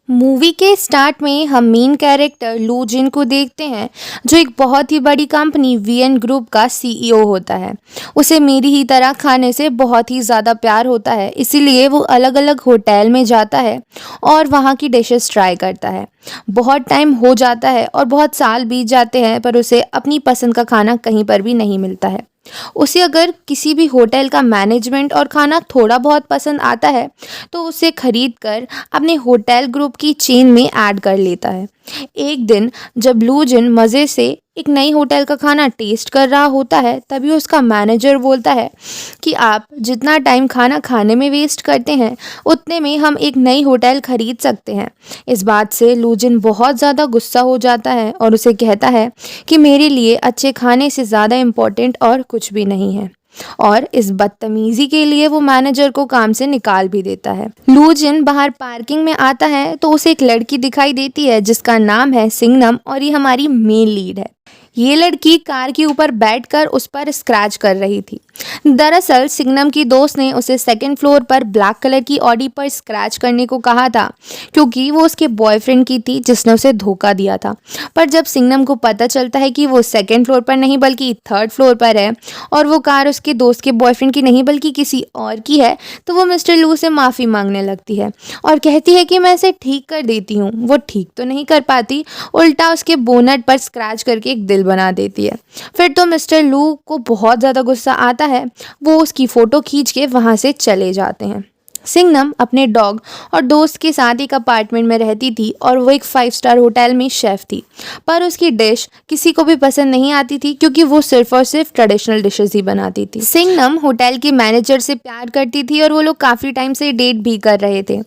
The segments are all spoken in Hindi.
मूवी के स्टार्ट में हम मेन कैरेक्टर लू जिन को देखते हैं, जो एक बहुत ही बड़ी कंपनी वीएन ग्रुप का सीईओ होता है। उसे मेरी ही तरह खाने से बहुत ही ज़्यादा प्यार होता है, इसीलिए वो अलग अलग होटल में जाता है और वहाँ की डिशेस ट्राई करता है। बहुत टाइम हो जाता है और बहुत साल बीत जाते हैं, पर उसे अपनी पसंद का खाना कहीं पर भी नहीं मिलता है। उसे अगर किसी भी होटल का मैनेजमेंट और खाना थोड़ा बहुत पसंद आता है, तो उसे खरीद कर अपने होटल ग्रुप की चेन में ऐड कर लेता है। एक दिन जब लू जिन मज़े से एक नई होटल का खाना टेस्ट कर रहा होता है, तभी उसका मैनेजर बोलता है कि आप जितना टाइम खाना खाने में वेस्ट करते हैं, उतने में हम एक नई होटल खरीद सकते हैं। इस बात से लू जिन बहुत ज़्यादा गुस्सा हो जाता है और उसे कहता है कि मेरे लिए अच्छे खाने से ज़्यादा इम्पोर्टेंट और कुछ भी नहीं है। और इस बदतमीजी के लिए वो मैनेजर को काम से निकाल भी देता है। लू जिन बाहर पार्किंग में आता है तो उसे एक लड़की दिखाई देती है जिसका नाम है सिंगनम, और ये हमारी मेन लीड है। ये लड़की कार के ऊपर बैठकर उस पर स्क्रैच कर रही थी। दरअसल सिंगनम की दोस्त ने उसे सेकंड फ्लोर पर ब्लैक कलर की ऑडी पर स्क्रैच करने को कहा था, क्योंकि वो उसके बॉयफ्रेंड की थी जिसने उसे धोखा दिया था। पर जब सिंगनम को पता चलता है कि वो सेकंड फ्लोर पर नहीं बल्कि थर्ड फ्लोर पर है और वो कार उसके दोस्त के बॉयफ्रेंड की नहीं बल्कि किसी और की है, तो वो मिस्टर लू से माफ़ी मांगने लगती है और कहती है कि मैं इसे ठीक कर देती हूँ। वो ठीक तो नहीं कर पाती, उल्टा उसके बोनट पर स्क्रैच करके एक दिल बना देती है। फिर तो मिस्टर लू को बहुत ज़्यादा गुस्सा आता है। वो उसकी फ़ोटो खींच के वहाँ से चले जाते हैं। सिंगनम अपने डॉग और दोस्त के साथ एक अपार्टमेंट में रहती थी और वो एक 5 स्टार होटल में शेफ़ थी, पर उसकी डिश किसी को भी पसंद नहीं आती थी, क्योंकि वो सिर्फ और सिर्फ ट्रेडिशनल डिशेस ही बनाती थी। सिंगनम होटल के मैनेजर से प्यार करती थी और वो लोग काफ़ी टाइम से डेट भी कर रहे थे।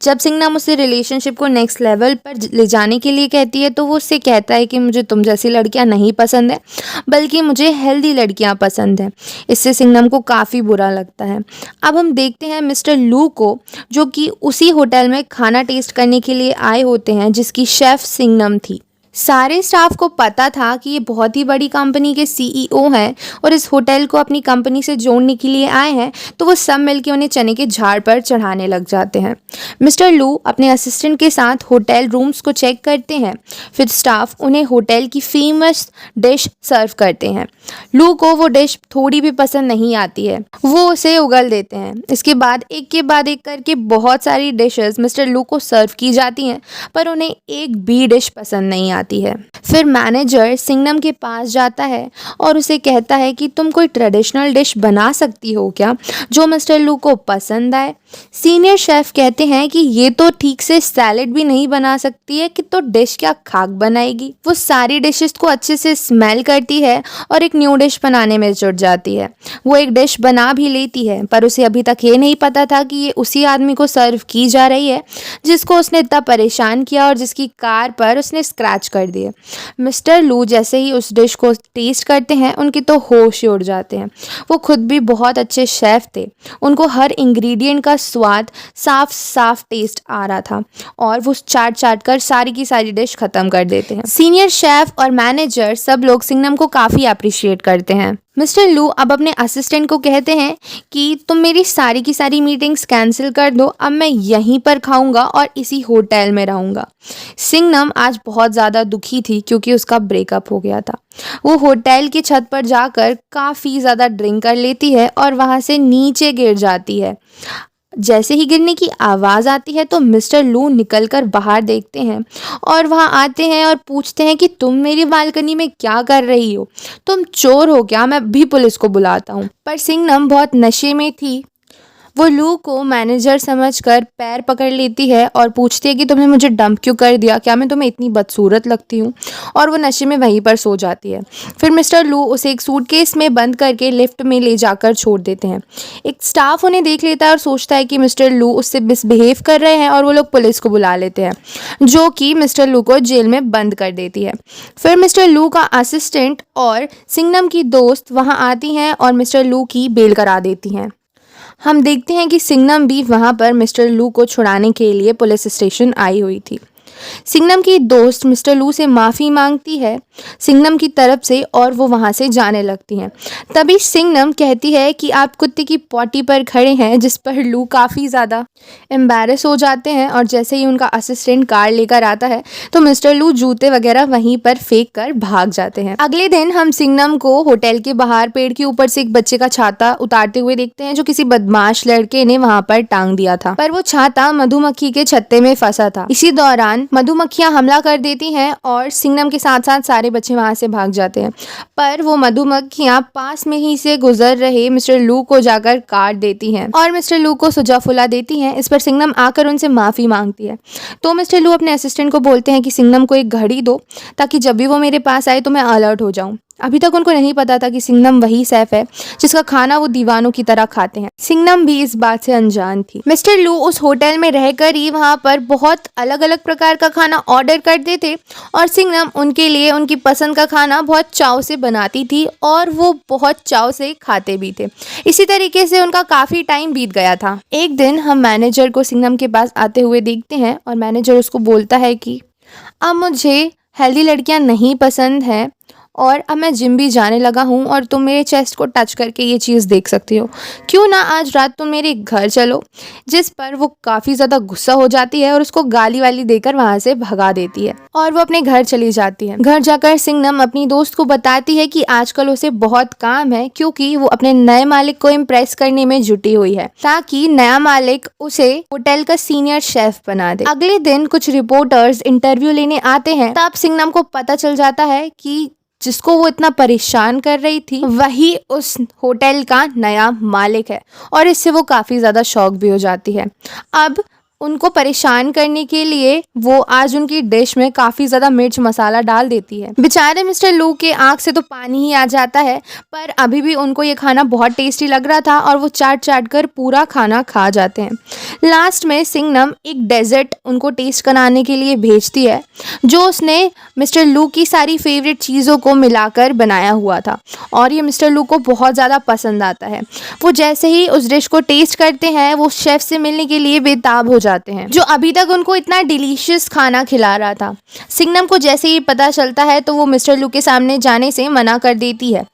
जब सिंगनम उसे रिलेशनशिप को नेक्स्ट लेवल पर ले जाने के लिए कहती है, तो वो उससे कहता है कि मुझे तुम जैसी लड़कियां नहीं पसंद है, बल्कि मुझे हेल्दी लड़कियां पसंद है। इससे सिंगनम को काफ़ी बुरा लगता है। अब हम देखते हैं मिस्टर लू को, जो कि उसी होटल में खाना टेस्ट करने के लिए आए होते हैं जिसकी शेफ सिंगनम थी। सारे स्टाफ को पता था कि ये बहुत ही बड़ी कंपनी के सीईओ हैं और इस होटल को अपनी कंपनी से जोड़ने के लिए आए हैं, तो वो सब मिलके उन्हें चने के झाड़ पर चढ़ाने लग जाते हैं। मिस्टर लू अपने असिस्टेंट के साथ होटल रूम्स को चेक करते हैं। फिर स्टाफ उन्हें होटल की फेमस डिश सर्व करते हैं। लू को वो डिश थोड़ी भी पसंद नहीं आती है, वो उसे उगल देते हैं। इसके बाद एक के बाद एक करके बहुत सारी डिशेस मिस्टर लू को सर्व की जाती हैं, पर उन्हें एक भी डिश पसंद नहीं आती है। फिर मैनेजर सिंगनम के पास जाता है और उसे कहता है कि तुम कोई ट्रेडिशनल डिश बना सकती हो क्या जो मिस्टर लू को पसंद आए। सीनियर शेफ कहते हैं कि ये तो ठीक से सैलेड भी नहीं बना सकती है कि तो डिश क्या खाक बनाएगी। वो सारी डिशेस को अच्छे से स्मेल करती है और एक न्यू डिश बनाने में जुट जाती है। वो एक डिश बना भी लेती है, पर उसे अभी तक ये नहीं पता था कि ये उसी आदमी को सर्व की जा रही है जिसको उसने इतना परेशान किया और जिसकी कार पर उसने स्क्रैच कर दिए। मिस्टर लू जैसे ही उस डिश को टेस्ट करते हैं, उनके तो होश ही उड़ जाते हैं। वो खुद भी बहुत अच्छे शेफ थे, उनको हर इंग्रेडिएंट का स्वाद साफ साफ टेस्ट आ रहा था और वो चाट चाट कर सारी की सारी डिश खत्म कर देते हैं। सीनियर शेफ और मैनेजर सब लोग सिंगनम को काफ़ी अप्रिशिएट करते हैं। मिस्टर लू अब अपने असिस्टेंट को कहते हैं कि तुम मेरी सारी की सारी मीटिंग्स कैंसिल कर दो, अब मैं यहीं पर खाऊंगा और इसी होटल में रहूंगा। सिंगनम आज बहुत ज़्यादा दुखी थी क्योंकि उसका ब्रेकअप हो गया था। वो होटल की छत पर जाकर काफ़ी ज़्यादा ड्रिंक कर लेती है और वहाँ से नीचे गिर जाती है। जैसे ही गिरने की आवाज़ आती है तो मिस्टर लू निकलकर बाहर देखते हैं और वहाँ आते हैं और पूछते हैं कि तुम मेरी बालकनी में क्या कर रही हो, तुम चोर हो क्या, मैं भी पुलिस को बुलाता हूँ। पर सिंगनम बहुत नशे में थी। वो लू को मैनेजर समझकर पैर पकड़ लेती है और पूछती है कि तुमने मुझे डंप क्यों कर दिया, क्या मैं तुम्हें इतनी बदसूरत लगती हूँ, और वो नशे में वहीं पर सो जाती है। फिर मिस्टर लू उसे एक सूटकेस में बंद करके लिफ्ट में ले जाकर छोड़ देते हैं। एक स्टाफ उन्हें देख लेता है और सोचता है कि मिस्टर लू उससे मिसबिहेव कर रहे हैं और वो लोग पुलिस को बुला लेते हैं, जो कि मिस्टर लू को जेल में बंद कर देती है। फिर मिस्टर लू का असिस्टेंट और सिंगनम की दोस्त वहाँ आती हैं और मिस्टर लू की बेल करा देती हैं। हम देखते हैं कि सिंगनम भी वहाँ पर मिस्टर लू को छुड़ाने के लिए पुलिस स्टेशन आई हुई थी। सिंघनम की दोस्त मिस्टर लू से माफ़ी मांगती है सिंघनम की तरफ से और वो वहाँ से जाने लगती हैं। तभी सिंघनम कहती है कि आप कुत्ते की पॉटी पर खड़े हैं, जिस पर लू काफ़ी ज़्यादा एम्बैरस हो जाते हैं और जैसे ही उनका असिस्टेंट कार लेकर आता है तो मिस्टर लू जूते वगैरह वहीं पर फेंक कर भाग जाते हैं। अगले दिन हम सिंघनम को होटल के बाहर पेड़ के ऊपर से एक बच्चे का छाता उतारते हुए देखते हैं, जो किसी बदमाश लड़के ने वहाँ पर टांग दिया था, पर वो छाता मधुमक्खी के छत्ते में फंसा था। इसी दौरान मधुमक्खियां हमला कर देती हैं और सिंघनम के साथ साथ सारे बच्चे वहां से भाग जाते हैं, पर वो मधुमक्खियां पास में ही से गुजर रहे मिस्टर लू को जाकर काट देती हैं और मिस्टर लू को सुजा फुला देती हैं। इस पर सिंघनम आकर उनसे माफी मांगती है। तो मिस्टर लू अपने असिस्टेंट को बोलते हैं कि सिंघनम को एक घड़ी दो ताकि जब भी वो मेरे पास आए तो मैं अलर्ट हो जाऊं। अभी तक उनको नहीं पता था कि सिंघनम वही सैफ है जिसका खाना वो दीवानों की तरह खाते हैं। सिंघनम भी इस बात से अनजान थी। मिस्टर लू उस होटल में रहकर ही वहाँ पर बहुत अलग अलग प्रकार का खाना ऑर्डर करते थे और सिंघनम उनके लिए उनकी पसंद का खाना बहुत चाव से बनाती थी और वो बहुत चाव से खाते भी थे। इसी तरीके से उनका काफ़ी टाइम बीत गया था। एक दिन हम मैनेजर को सिंघनम के पास आते हुए देखते हैं और मैनेजर उसको बोलता है कि अब मुझे हेल्दी लड़कियां नहीं पसंद है और अब मैं जिम भी जाने लगा हूँ और तुम मेरे चेस्ट को टच करके ये चीज़ देख सकती हो, क्यों ना आज रात तुम मेरे घर चलो। जिस पर वो काफ़ी ज़्यादा गुस्सा हो जाती है और उसको गाली वाली देकर वहाँ से भगा देती है और वो अपने घर चली जाती है। घर जाकर सिंघनम अपनी दोस्त को बताती है कि आजकल उसे बहुत काम है क्योंकि वो अपने नए मालिक को इम्प्रेस करने में जुटी हुई है ताकि नया मालिक उसे होटल का सीनियर शेफ बना दे। अगले दिन कुछ रिपोर्टर्स इंटरव्यू लेने आते हैं, तब सिंघनम को पता चल जाता है कि जिसको वो इतना परेशान कर रही थी वही उस होटल का नया मालिक है और इससे वो काफ़ी ज़्यादा शॉक भी हो जाती है। अब उनको परेशान करने के लिए वो आज उनकी डिश में काफ़ी ज़्यादा मिर्च मसाला डाल देती है। बेचारे मिस्टर लू के आँख से तो पानी ही आ जाता है, पर अभी भी उनको ये खाना बहुत टेस्टी लग रहा था और वो चाट चाट कर पूरा खाना खा जाते हैं। लास्ट में सिंघनम एक डेजर्ट उनको टेस्ट कराने के लिए भेजती है जो उसने मिस्टर लू की सारी फेवरेट चीज़ों को मिलाकर बनाया हुआ था और ये मिस्टर लू को बहुत ज़्यादा पसंद आता है। वो जैसे ही उस डिश को टेस्ट करते हैं वो शेफ़ से मिलने के लिए बेताब हो जाते हैं जो अभी तक उनको इतना डिलीशियस खाना खिला रहा था। सिंघनम को जैसे ही पता चलता है तो वो मिस्टर लू के सामने जाने से मना कर देती है,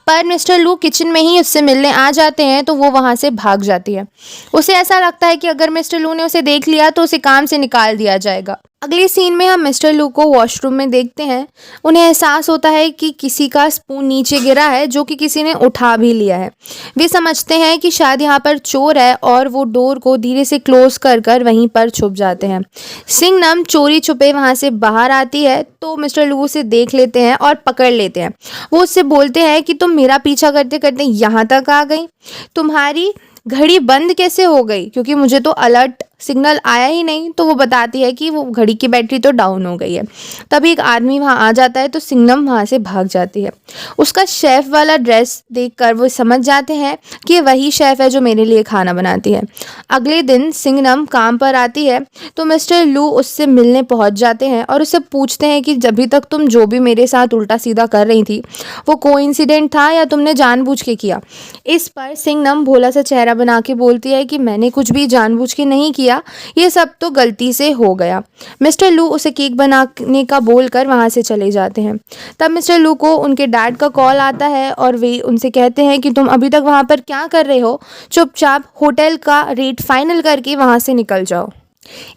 पर मिस्टर लू किचन में ही उससे मिलने आ जाते हैं तो वो वहाँ से भाग जाती है। उसे ऐसा लगता है कि अगर मिस्टर लू ने उसे देख लिया तो उसे काम से निकाल दिया जाएगा। अगले सीन में हम मिस्टर लू को वॉशरूम में देखते हैं। उन्हें एहसास होता है कि किसी का स्पून नीचे गिरा है जो कि किसी ने उठा भी लिया है। वे समझते हैं कि शायद यहाँ पर चोर है और वो डोर को धीरे से क्लोज कर कर वहीं पर छुप जाते हैं। सिंघनम चोरी छुपे वहाँ से बाहर आती है तो मिस्टर लू उसे देख लेते हैं और पकड़ लेते हैं। वो उससे बोलते हैं कि तुम मेरा पीछा करते करते यहाँ तक आ गई, तुम्हारी घड़ी बंद कैसे हो गई, क्योंकि मुझे तो अलर्ट सिग्नल आया ही नहीं। तो वो बताती है कि वो घड़ी की बैटरी तो डाउन हो गई है। तभी एक आदमी वहाँ आ जाता है तो सिंघनम वहाँ से भाग जाती है। उसका शेफ़ वाला ड्रेस देखकर वो समझ जाते हैं कि वही शेफ़ है जो मेरे लिए खाना बनाती है। अगले दिन सिंघनम काम पर आती है तो मिस्टर लू उससे मिलने पहुँच जाते हैं और उससे पूछते हैं कि अभी तक तुम जो भी मेरे साथ उल्टा सीधा कर रही थी वो कोइंसिडेंट था या तुमने जानबूझ के किया। इस पर सिंघनम भोला सा चेहरा बना के बोलती है कि मैंने कुछ भी जानबूझ के नहीं किया, ये सब तो गलती से हो गया। मिस्टर लू उसे केक बनाने का बोलकर वहाँ से चले जाते हैं। तब मिस्टर लू को उनके डैड का कॉल आता है और वे उनसे कहते हैं कि तुम अभी तक वहाँ पर क्या कर रहे हो, चुपचाप होटल का रेट फाइनल करके वहाँ से निकल जाओ।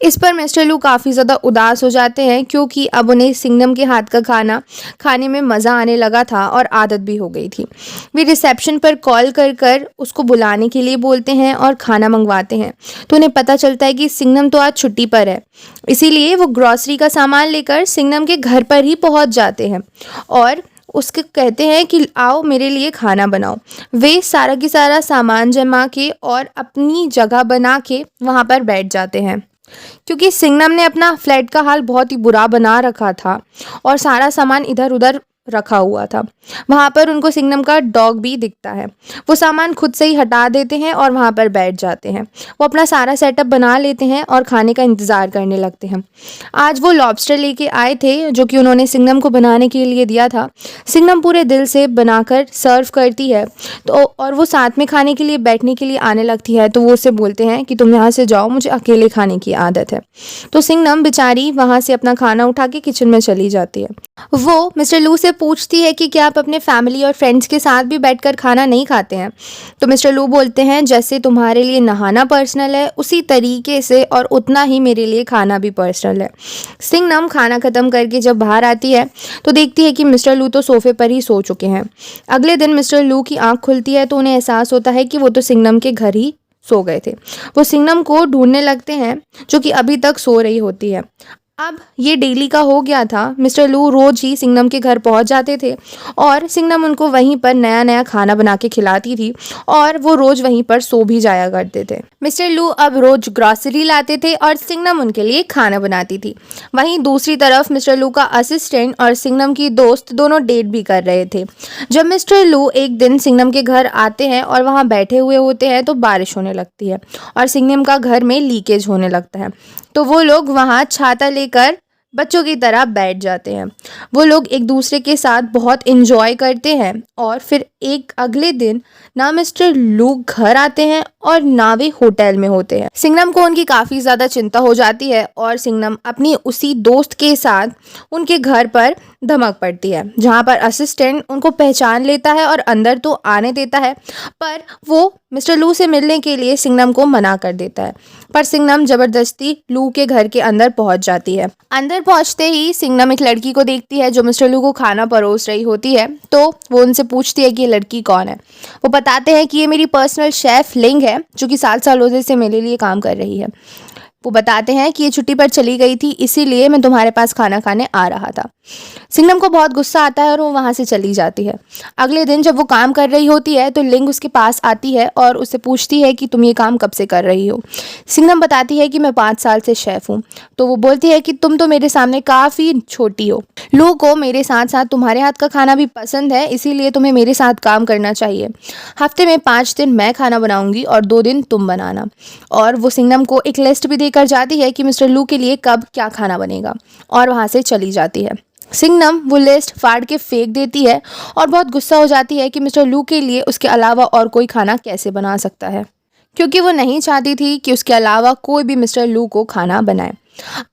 इस पर मिस्टर लू काफ़ी ज़्यादा उदास हो जाते हैं क्योंकि अब उन्हें सिंघनम के हाथ का खाना खाने में मज़ा आने लगा था और आदत भी हो गई थी। वे रिसेप्शन पर कॉल कर कर उसको बुलाने के लिए बोलते हैं और खाना मंगवाते हैं तो उन्हें पता चलता है कि सिंघनम तो आज छुट्टी पर है। इसीलिए वो ग्रॉसरी का सामान लेकर सिंघनम के घर पर ही पहुंच जाते हैं और उसके कहते हैं कि आओ मेरे लिए खाना बनाओ। वे सारा की सारा सामान जमा के और अपनी जगह बना के वहाँ पर बैठ जाते हैं क्योंकि सिंघनम ने अपना फ्लैट का हाल बहुत ही बुरा बना रखा था और सारा सामान इधर उधर रखा हुआ था। वहाँ पर उनको सिंघनम का डॉग भी दिखता है। वो सामान खुद से ही हटा देते हैं और वहाँ पर बैठ जाते हैं। वो अपना सारा सेटअप बना लेते हैं और खाने का इंतज़ार करने लगते हैं। आज वो लॉबस्टर लेके आए थे जो कि उन्होंने सिंघनम को बनाने के लिए दिया था। सिंघनम पूरे दिल से बनाकर सर्व करती है तो और वो साथ में खाने के लिए बैठने के लिए आने लगती है तो वो उससे बोलते हैं कि तुम यहाँ से जाओ, मुझे अकेले खाने की आदत है। तो सिंघनम बेचारी वहाँ से अपना खाना उठा के किचन में चली जाती है। वो मिस्टर लू से पूछती है कि क्या आप अपने फैमिली और फ्रेंड्स के साथ भी बैठकर खाना नहीं खाते हैं। तो मिस्टर लू बोलते हैं जैसे तुम्हारे लिए नहाना पर्सनल है उसी तरीके से और उतना ही मेरे लिए खाना भी पर्सनल है। सिंघनम खाना ख़त्म करके जब बाहर आती है तो देखती है कि मिस्टर लू तो सोफे पर ही सो चुके हैं। अगले दिन मिस्टर लू की आंख खुलती है तो उन्हें एहसास होता है कि वो तो सिंघनम के घर ही सो गए थे। वो सिंघनम को ढूंढने लगते हैं जो कि अभी तक सो रही होती है। अब ये डेली का हो गया था। मिस्टर लू रोज ही सिंघनम के घर पहुंच जाते थे और सिंघनम उनको वहीं पर नया नया खाना बना के खिलाती थी और वो रोज वहीं पर सो भी जाया करते थे। मिस्टर लू अब रोज ग्रॉसरी लाते थे और सिंघनम उनके लिए खाना बनाती थी। वहीं दूसरी तरफ मिस्टर लू का असिस्टेंट और सिंघनम की दोस्त दोनों डेट भी कर रहे थे। जब मिस्टर लू एक दिन सिंघनम के घर आते हैं और वहाँ बैठे हुए होते हैं तो बारिश होने लगती है और सिंघनम का घर में लीकेज होने लगता है। तो वो लोग वहाँ छाता लेकर बच्चों की तरह बैठ जाते हैं। वो लोग एक दूसरे के साथ बहुत इंजॉय करते हैं और फिर एक अगले दिन ना मिस्टर लू घर आते हैं और ना वे होटल में होते हैं। सिंघनम को उनकी काफ़ी ज़्यादा चिंता हो जाती है और सिंघनम अपनी उसी दोस्त के साथ उनके घर पर धमक पड़ती है जहाँ पर असिस्टेंट उनको पहचान लेता है और अंदर तो आने देता है पर वो मिस्टर लू से मिलने के लिए सिंघनम को मना कर देता है। पर सिंघनम ज़बरदस्ती लू के घर के अंदर पहुंच जाती है। अंदर पहुंचते ही सिंघनम एक लड़की को देखती है जो मिस्टर लू को खाना परोस रही होती है। तो वो उनसे पूछती है कि ये लड़की कौन है। वो बताते हैं कि ये मेरी पर्सनल शेफ़ लिंग है जो कि 7 सालों से मेरे लिए काम कर रही है। वो बताते हैं कि ये छुट्टी पर चली गई थी इसीलिए मैं तुम्हारे पास खाना खाने आ रहा था। सिंघनम को बहुत गुस्सा आता है और वो वहाँ से चली जाती है। अगले दिन जब वो काम कर रही होती है तो लिंग उसके पास आती है और उससे पूछती है कि तुम ये काम कब से कर रही हो। सिंघनम बताती है कि मैं 5 साल से शेफ़ हूँ। तो वो बोलती है कि तुम तो मेरे सामने काफ़ी छोटी हो। लू को मेरे साथ साथ तुम्हारे हाथ का खाना भी पसंद है इसीलिए तुम्हें मेरे साथ काम करना चाहिए। हफ्ते में 5 दिन मैं खाना बनाऊंगी और 2 दिन तुम बनाना। और वो सिंघनम को एक लिस्ट भी देकर जाती है कि मिस्टर लू के लिए कब क्या खाना बनेगा और वहाँ से चली जाती है। सिंघनम वो लिस्ट फाड़ के फेंक देती है और बहुत गुस्सा हो जाती है कि मिस्टर लू के लिए उसके अलावा और कोई खाना कैसे बना सकता है क्योंकि वो नहीं चाहती थी कि उसके अलावा कोई भी मिस्टर लू को खाना बनाए।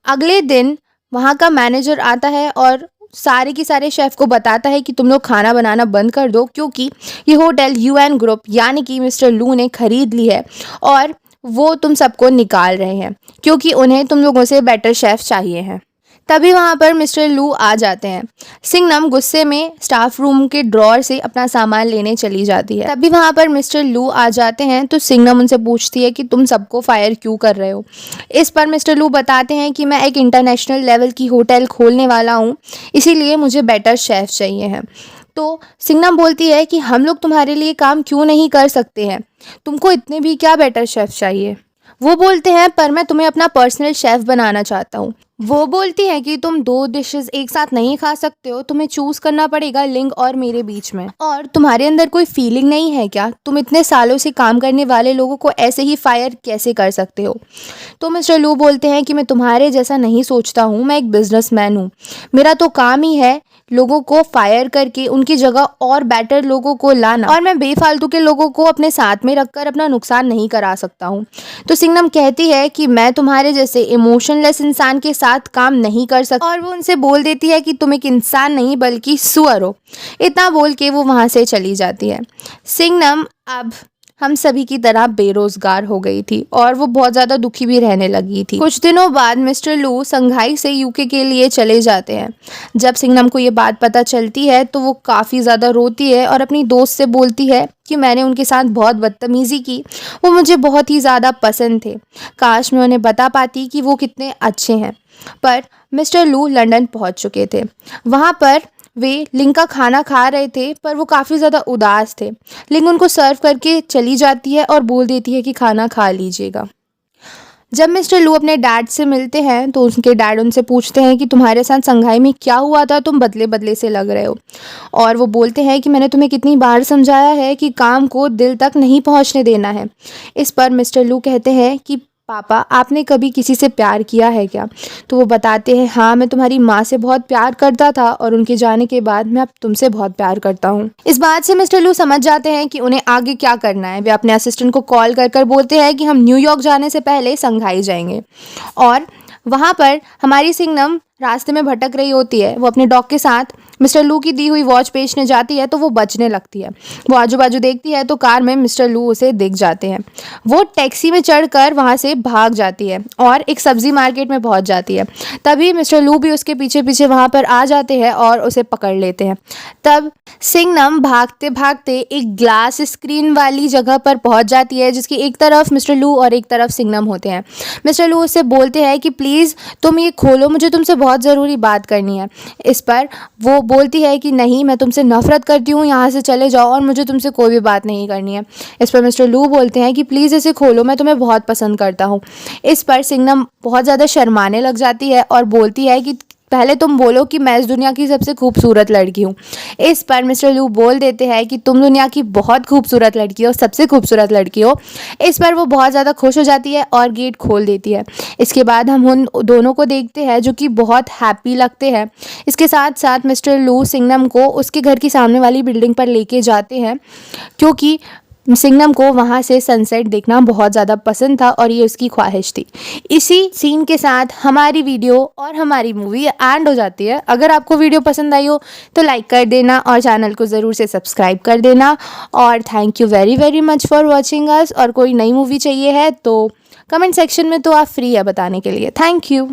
अगले दिन वहाँ का मैनेजर आता है और सारे के सारे शेफ़ को बताता है कि तुम लोग खाना बनाना बंद कर दो क्योंकि ये होटल UN ग्रुप यानी कि मिस्टर लू ने खरीद ली है और वो तुम सबको निकाल रहे हैं क्योंकि उन्हें तुम लोगों से बेटर शेफ़ चाहिए हैं। तभी वहाँ पर मिस्टर लू आ जाते हैं। सिंघनम गुस्से में स्टाफ रूम के ड्रॉर से अपना सामान लेने चली जाती है। तभी वहाँ पर मिस्टर लू आ जाते हैं तो सिंघनम उनसे पूछती है कि तुम सबको फायर क्यों कर रहे हो। इस पर मिस्टर लू बताते हैं कि मैं एक इंटरनेशनल लेवल की होटल खोलने वाला हूँ इसीलिए मुझे बेटर शेफ़ चाहिए हैं। तो सिंघनम बोलती है कि हम लोग तुम्हारे लिए काम क्यों नहीं कर सकते हैं, तुमको इतने भी क्या बेटर शेफ़ चाहिए। वो बोलते हैं पर मैं तुम्हें अपना पर्सनल शेफ़ बनाना चाहता हूँ। वो बोलती है कि तुम 2 डिशेस एक साथ नहीं खा सकते हो, तुम्हें चूज़ करना पड़ेगा लिंग और मेरे बीच में। और तुम्हारे अंदर कोई फीलिंग नहीं है क्या? तुम इतने सालों से काम करने वाले लोगों को ऐसे ही फायर कैसे कर सकते हो? तो मिस्टर लू बोलते हैं कि मैं तुम्हारे जैसा नहीं सोचता हूँ, मैं एक बिजनेसमैन हूँ। मेरा तो काम ही है लोगों को फायर करके उनकी जगह और बेटर लोगों को लाना और मैं बेफालतू के लोगों को अपने साथ में रखकर अपना नुकसान नहीं करा सकता हूँ। तो सिंघनम कहती है कि मैं तुम्हारे जैसे इमोशनलेस इंसान के साथ काम नहीं कर सकती और वो उनसे बोल देती है कि तुम एक इंसान नहीं बल्कि सुअर हो। इतना बोल के वो वहाँ से चली जाती है। सिंघनम अब हम सभी की तरह बेरोजगार हो गई थी और वो बहुत ज़्यादा दुखी भी रहने लगी थी। कुछ दिनों बाद मिस्टर लू संघाई से UK के लिए चले जाते हैं। जब सिंघनम को ये बात पता चलती है तो वो काफ़ी ज़्यादा रोती है और अपनी दोस्त से बोलती है कि मैंने उनके साथ बहुत बदतमीज़ी की, वो मुझे बहुत ही ज़्यादा पसंद थे, काश मैं उन्हें बता पाती कि वो कितने अच्छे हैं। पर मिस्टर लू लंदन पहुंच चुके थे। वहाँ पर वे लिंग का खाना खा रहे थे पर वो काफ़ी ज़्यादा उदास थे। लिंग उनको सर्व करके चली जाती है और बोल देती है कि खाना खा लीजिएगा। जब मिस्टर लू अपने डैड से मिलते हैं तो उनके डैड उनसे पूछते हैं कि तुम्हारे साथ संघाई में क्या हुआ था, तुम बदले बदले से लग रहे हो। और वो बोलते हैं कि मैंने तुम्हें कितनी बार समझाया है कि काम को दिल तक नहीं पहुंचने देना है। इस पर मिस्टर लू कहते हैं कि पापा, आपने कभी किसी से प्यार किया है क्या? तो वो बताते हैं, हाँ, मैं तुम्हारी माँ से बहुत प्यार करता था और उनके जाने के बाद मैं अब तुमसे बहुत प्यार करता हूँ। इस बात से मिस्टर लू समझ जाते हैं कि उन्हें आगे क्या करना है। वे अपने असिस्टेंट को कॉल कर बोलते हैं कि हम न्यूयॉर्क जाने से पहले संघाई जाएंगे। और वहाँ पर हमारी सिंघनम रास्ते में भटक रही होती है। वो अपने डॉग के साथ मिस्टर लू की दी हुई वॉच बेचने जाती है तो वो बचने लगती है। वो आजू बाजू देखती है तो कार में मिस्टर लू उसे दिख जाते हैं। वो टैक्सी में चढ़कर वहाँ से भाग जाती है और एक सब्जी मार्केट में पहुँच जाती है। तभी मिस्टर लू भी उसके पीछे पीछे वहाँ पर आ जाते हैं और उसे पकड़ लेते हैं। तब सिंघनम भागते भागते एक ग्लास स्क्रीन वाली जगह पर पहुँच जाती है जिसकी एक तरफ मिस्टर लू और एक तरफ सिंघनम होते हैं। मिस्टर लू उससे बोलते हैं कि प्लीज़ तुम ये खोलो, मुझे तुमसे बहुत ज़रूरी बात करनी है। इस पर वो बोलती है कि नहीं, मैं तुमसे नफ़रत करती हूँ, यहाँ से चले जाओ और मुझे तुमसे कोई भी बात नहीं करनी है। इस पर मिस्टर लू बोलते हैं कि प्लीज़ इसे खोलो, मैं तुम्हें बहुत पसंद करता हूँ। इस पर सिंघनम बहुत ज़्यादा शर्माने लग जाती है और बोलती है कि पहले तुम बोलो कि मैं इस दुनिया की सबसे खूबसूरत लड़की हूँ। इस पर मिस्टर लू बोल देते हैं कि तुम दुनिया की बहुत खूबसूरत लड़की हो, सबसे खूबसूरत लड़की हो। इस पर वो बहुत ज़्यादा खुश हो जाती है और गेट खोल देती है। इसके बाद हम उन दोनों को देखते हैं जो कि बहुत हैप्पी लगते हैं। इसके साथ साथ मिस्टर लू सिंघनम को उसके घर की सामने वाली बिल्डिंग पर लेके जाते हैं क्योंकि सिंघनम को वहाँ से सनसेट देखना बहुत ज़्यादा पसंद था और ये उसकी ख्वाहिश थी। इसी सीन के साथ हमारी वीडियो और हमारी मूवी एंड हो जाती है। अगर आपको वीडियो पसंद आई हो तो लाइक कर देना और चैनल को ज़रूर से सब्सक्राइब कर देना। और thank you very very much for watching us. और कोई नई मूवी चाहिए है तो कमेंट सेक्शन में तो आप फ्री है बताने के लिए। Thank you.